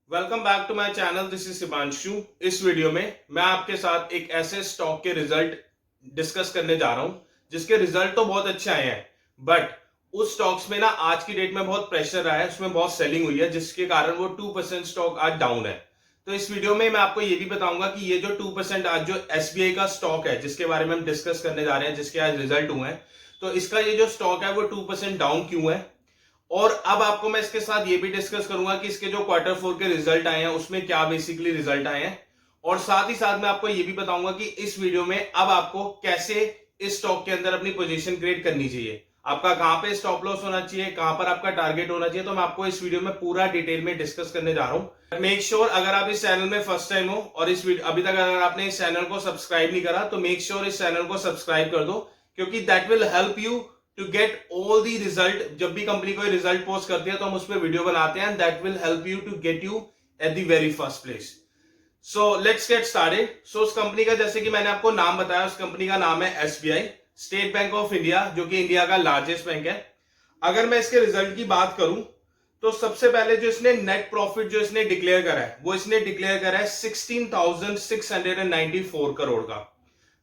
Welcome back to my channel. This is Shivanshu. इस video में मैं आपके साथ एक ऐसे स्टॉक के रिजल्ट डिस्कस करने जा रहा हूं जिसके रिजल्ट तो बहुत अच्छे आए हैं, बट उस स्टॉक्स में ना आज की डेट में बहुत प्रेशर आया है, उसमें बहुत सेलिंग हुई है जिसके कारण वो 2% स्टॉक आज डाउन है। तो इस वीडियो में मैं आपको ये भी बताऊंगा कि ये जो 2% आज जो एसबीआई का स्टॉक है जिसके बारे में हम डिस्कस करने जा रहे हैं, जिसके आज रिजल्ट हुए हैं, तो इसका ये जो स्टॉक है वो 2% डाउन क्यों है। और अब आपको मैं इसके साथ ये भी डिस्कस करूंगा कि इसके जो क्वार्टर फोर के रिजल्ट आए हैं उसमें क्या बेसिकली रिजल्ट आए हैं, और साथ ही साथ मैं आपको ये भी बताऊंगा कि इस वीडियो में अब आपको कैसे इस स्टॉक के अंदर अपनी पोजीशन क्रिएट करनी चाहिए, आपका कहां पे स्टॉप लॉस होना चाहिए, कहां पर आपका टारगेट होना चाहिए। तो मैं आपको इस वीडियो में पूरा डिटेल में डिस्कस करने जा रहा हूं। मेक श्योर अगर आप इस चैनल में फर्स्ट टाइम हो और इस वीडियो अभी तक अगर आपने इस चैनल को सब्सक्राइब नहीं करा तो मेक श्योर इस चैनल को सब्सक्राइब कर दो, क्योंकि that will help you to get all the result. जब भी कंपनी कोई रिजल्ट पोस्ट करती है तो हम उस पर वीडियो बनाते हैं, that will help you to get you at the very first place. So let's get started. So उस कंपनी का, जैसे कि मैंने आपको नाम बताया, उस कंपनी का नाम है SBI, state bank of India, जो कि इंडिया का लार्जेस्ट बैंक है। अगर मैं इसके रिजल्ट की बात करूं तो सबसे पहले जो इसने नेट प्रॉफिट जो इसने डिक्लेयर करा है वो इसने डिक्लेयर करा है 16,694 करोड़ का।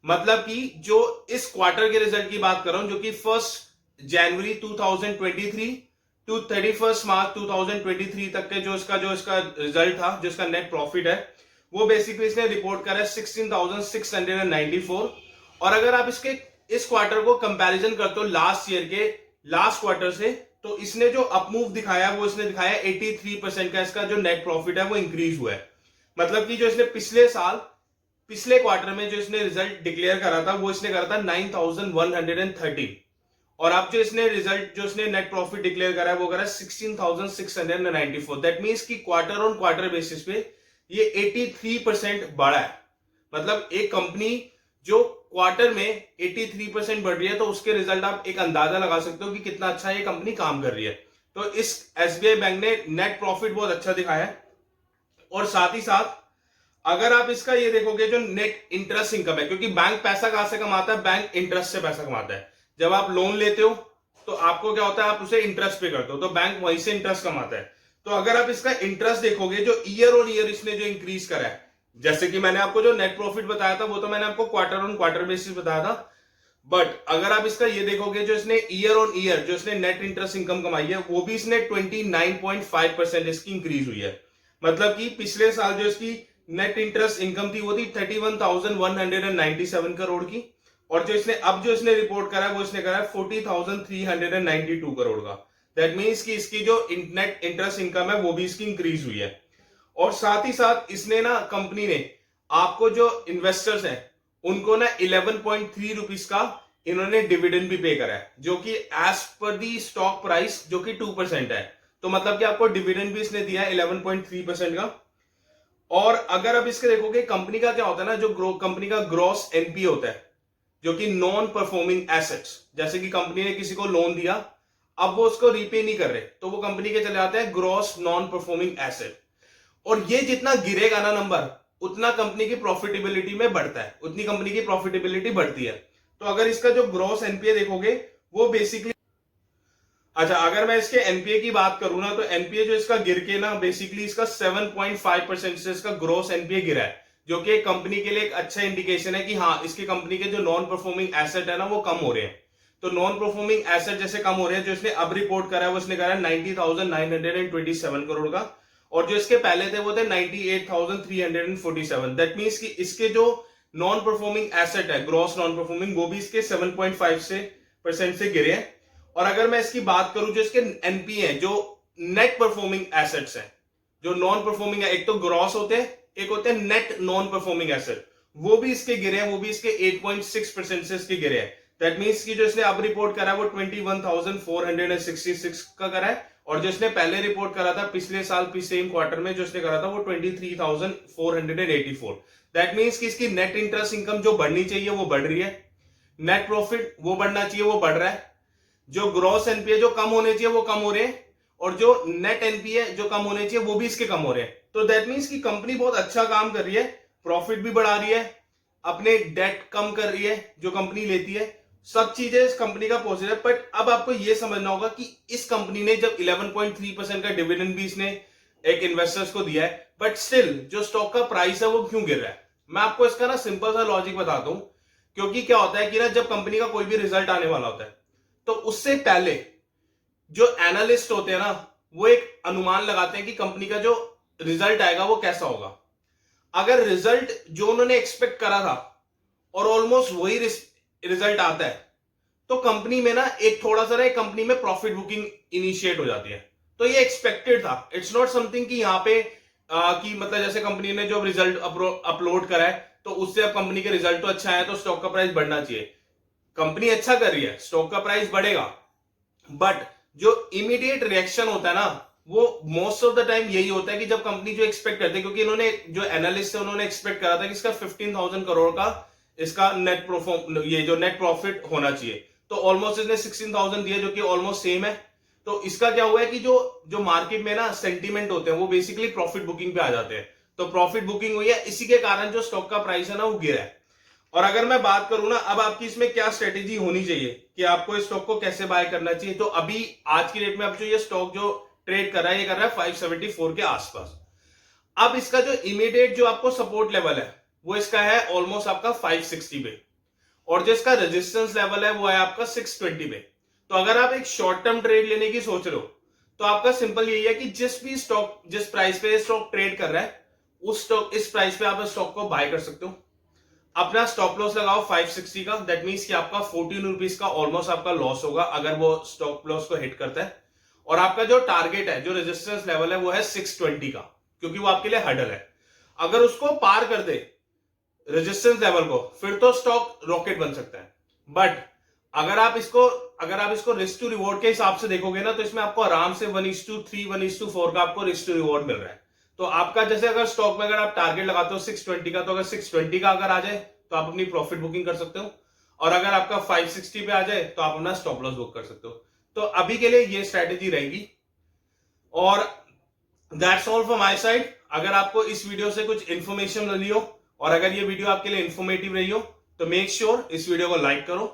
मतलब कि जो इस क्वार्टर के रिजल्ट की बात कर रहा हूं, जो कि 1 जनवरी 2023 टू 31 मार्च 2023 तक के जो इसका रिजल्ट था, जो इसका नेट प्रॉफिट है, वो बेसिकली इसने रिपोर्ट करा है 16,694। और अगर आप इसके इस क्वार्टर को कंपैरिजन करते हो लास्ट ईयर के लास्ट क्वार्टर से, तो इसने जो अपमूव दिखाया वो इसने दिखाया 83% का इसका जो नेट प्रॉफिट है वो इंक्रीज हुआ है। मतलब कि जो इसने पिछले क्वार्टर में जो इसने रिजल्ट डिक्लेयर करा था वो इसने करा था 9,130, और अब जो इसने रिजल्ट जो इसने नेट प्रॉफिट डिक्लेयर करा है वो करा 16,694। दैट मींस कि क्वार्टर ऑन क्वार्टर बेसिस पे ये 83% बढ़ा है। मतलब एक कंपनी जो क्वार्टर में 83% बढ़ रही है तो उसके रिजल्ट आप एक अंदाजा लगा सकते हो कि कितना अच्छा ये कंपनी काम कर रही है। तो इस एसबीआई बैंक ने नेट प्रॉफिट बहुत अच्छा दिखाया है। और साथ ही साथ अगर आप इसका ये देखोगे जो नेट इंटरेस्ट इनकम है, क्योंकि बैंक पैसा कहां से कमाता है, बैंक इंटरेस्ट से पैसा कमाता है। जब आप लोन लेते हो तो आपको क्या होता है, आप उसे इंटरेस्ट पे करते हो, तो बैंक वहीं से इंटरेस्ट कमाता है। तो अगर आप इसका इंटरेस्ट देखोगे जो ईयर ऑन ईयर इसने जो इंक्रीज करा है, जैसे कि मैंने आपको जो नेट प्रॉफिट बताया था वो तो मैंने आपको क्वार्टर ऑन क्वार्टर बेसिस बताया था, बट अगर आप इसका ये देखोगे जो इसने ईयर ऑन ईयर जो इसने नेट इंटरेस्ट इनकम कमाई है वो भी इसने 29.5% इसकी इंक्रीज हुई है। मतलब कि पिछले साल जो इसकी नेट इंटरेस्ट इनकम थी वो थी 31,197 करोड़ की, और जो इसने रिपोर्ट करा वो इसने करा 40,392 करोड़ का। दैट मीन्स कि इसकी जो नेट इंटरेस्ट इनकम है वो भी इसकी इंक्रीज हुई है। और साथ ही साथ इसने ना, कंपनी ने आपको जो इन्वेस्टर्स हैं उनको ना 11.3 रुपीज का इन्होंने डिविडेंड भी पे करा है, जो कि एज पर दी स्टॉक प्राइस जो कि 2% है। तो मतलब कि आपको डिविडेंड भी इसने दिया है 11.3% का। और अगर आप इसके देखोगे कंपनी का क्या होता है ना, जो कंपनी का ग्रॉस एनपीए होता है, जो कि नॉन परफॉर्मिंग एसेट्स, जैसे कि कंपनी ने किसी को लोन दिया, अब वो उसको रीपे नहीं कर रहे तो वो कंपनी के चले जाते हैं ग्रॉस नॉन परफॉर्मिंग एसेट। और ये जितना गिरेगा ना नंबर, उतना कंपनी की प्रॉफिटेबिलिटी में बढ़ता है, उतनी कंपनी की प्रॉफिटेबिलिटी बढ़ती है। तो अगर इसका जो ग्रॉस एनपीए देखोगे वो बेसिकली, अच्छा अगर मैं इसके एनपीए की बात करूं ना, तो एनपीए जो इसका गिर के ना बेसिकली इसका 7.5% से इसका ग्रॉस एनपीए गिरा है, जो कि कंपनी के लिए एक अच्छा इंडिकेशन है कि हाँ, इसकी कंपनी के जो नॉन परफॉर्मिंग एसेट है ना वो कम हो रहे हैं। तो नॉन परफॉर्मिंग एसेट जैसे कम हो रहे हैं, जो इसने अब रिपोर्ट करा है वो इसने करा है 90,927 करोड़ का, और जो इसके पहले थे वो थे 98,347। दैट मीन्स कि इसके जो नॉन परफॉर्मिंग एसेट है, ग्रॉस नॉन परफॉर्मिंग, वो भी इसके 7.5 से परसेंट से गिरे हैं। और अगर मैं इसकी बात करूं जो इसके एनपीए हैं, जो नेट परफॉर्मिंग एसेट्स हैं, जो नॉन परफॉर्मिंग है, एक तो ग्रॉस होते हैं, एक होते हैं नेट नॉन परफॉर्मिंग एसेट, वो भी इसके गिरे हैं, वो भी इसके 8.6% से इसके गिरे हैं। दैट मीन्स कि जो इसने अब रिपोर्ट करा है वो 21,466 का करा है, और जो इसने पहले रिपोर्ट करा था पिछले साल सेम क्वार्टर में जो इसने करा था वो 23,484। दैट मीन्स कि इसकी नेट इंटरेस्ट इनकम जो बढ़नी चाहिए वो बढ़ रही है, नेट प्रॉफिट वो बढ़ना चाहिए वो बढ़ रहा है, जो ग्रॉस एनपीए जो कम होने चाहिए वो कम हो रहे हैं, और जो नेट एनपीए जो कम होने चाहिए वो भी इसके कम हो रहे हैं। तो दैट मीन्स कि कंपनी बहुत अच्छा काम कर रही है, प्रॉफिट भी बढ़ा रही है, अपने डेट कम कर रही है जो कंपनी लेती है, सब चीजें इस कंपनी का पॉजिटिव है। बट अब आपको यह समझना होगा कि इस कंपनी ने जब 11.3% का डिविडेंड भी इसने एक इन्वेस्टर्स को दिया है, बट स्टिल जो स्टॉक का प्राइस है वो क्यों गिर रहा है? मैं आपको इसका ना सिंपल सा लॉजिक बताता हूं। क्योंकि क्या होता है कि ना जब कंपनी का कोई भी रिजल्ट आने वाला होता है तो उससे पहले जो एनालिस्ट होते हैं ना वो एक अनुमान लगाते हैं कि कंपनी का जो रिजल्ट आएगा वो कैसा होगा। अगर रिजल्ट जो उन्होंने एक्सपेक्ट करा था और ऑलमोस्ट वही रिजल्ट आता है तो कंपनी में ना एक थोड़ा सा ना कंपनी में प्रॉफिट बुकिंग इनिशिएट हो जाती है। तो ये एक्सपेक्टेड था, इट्स नॉट समथिंग कि यहाँ पे कि मतलब जैसे कंपनी ने जो रिजल्ट अपलोड करा है तो उससे अब कंपनी के रिजल्ट तो अच्छा है तो स्टॉक का प्राइस बढ़ना चाहिए। कंपनी अच्छा कर रही है, स्टॉक का प्राइस बढ़ेगा, बट जो इमीडिएट रिएक्शन होता है ना वो मोस्ट ऑफ द टाइम यही होता है कि जब कंपनी जो एक्सपेक्ट करते हैं, क्योंकि इन्होंने जो एनालिस्ट है उन्होंने एक्सपेक्ट करा था कि इसका 15,000 करोड़ का इसका नेट ये जो नेट प्रॉफिट होना चाहिए, तो ऑलमोस्ट इसने 16,000 दिया जो कि ऑलमोस्ट सेम है। तो इसका क्या हुआ है कि जो जो मार्केट में ना सेंटीमेंट होते हैं वो बेसिकली प्रॉफिट बुकिंग पे आ जाते हैं, तो प्रॉफिट बुकिंग हुई है, इसी के कारण जो स्टॉक का प्राइस है ना वो गिरा है। और अगर मैं बात करूं ना अब आपकी इसमें क्या स्ट्रेटेजी होनी चाहिए कि आपको इस स्टॉक को कैसे बाय करना चाहिए, तो अभी आज की डेट में अब जो ये स्टॉक जो ट्रेड कर रहा है ये कर रहा है 574 के आसपास। अब इसका जो इमीडिएट जो आपको सपोर्ट लेवल है वो इसका है ऑलमोस्ट आपका 560 पे, और जो इसका रेजिस्टेंस लेवल है वो है आपका 620 पे। तो अगर आप एक शॉर्ट टर्म ट्रेड लेने की सोच रहे हो तो आपका सिंपल यही है कि जिस भी स्टॉक जिस प्राइस पे स्टॉक ट्रेड कर रहा है उस स्टॉक इस प्राइस पे आप स्टॉक को बाय कर सकते हो। अपना स्टॉप लॉस लगाओ 560 का, दैट मीन्स कि आपका 14 रुपीज का ऑलमोस्ट आपका लॉस होगा अगर वो स्टॉप लॉस को हिट करता है। और आपका जो टारगेट है जो रेजिस्टेंस लेवल है वो है 620 का, क्योंकि वो आपके लिए हर्डल है। अगर उसको पार कर दे रेजिस्टेंस लेवल को फिर तो स्टॉक रॉकेट बन सकता है, बट अगर आप इसको रिस्क टू रिवॉर्ड के हिसाब से देखोगे ना तो इसमें आपको आराम से 1:3 1:4 का आपको रिस्क टू रिवॉर्ड मिल रहा है। तो आपका जैसे अगर स्टॉक में अगर आप टारगेट लगाते हो 620 का, तो अगर 620 का अगर आ जाए तो आप अपनी प्रॉफिट बुकिंग कर सकते हो, और अगर आपका 560 पे आ जाए तो आप अपना स्टॉप लॉस बुक कर सकते हो। तो अभी के लिए ये स्ट्रेटेजी रहेगी, और that's all from my side. अगर आपको इस वीडियो से कुछ इंफॉर्मेशन मिली हो और अगर ये वीडियो आपके लिए इंफॉर्मेटिव रही हो तो मेक श्योर इस वीडियो को लाइक करो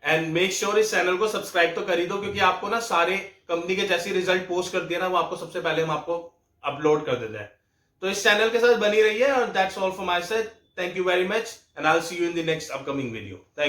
एंड मेक श्योर इस चैनल को सब्सक्राइब तो कर ही दो, क्योंकि आपको ना सारे कंपनी के जैसे रिजल्ट पोस्ट कर दिया ना वो आपको सबसे पहले हम आपको अपलोड कर देते हैं। तो इस चैनल के साथ बनी रही है, और that's all from my side. Thank you very much and I will see you in the next upcoming video. Thank you.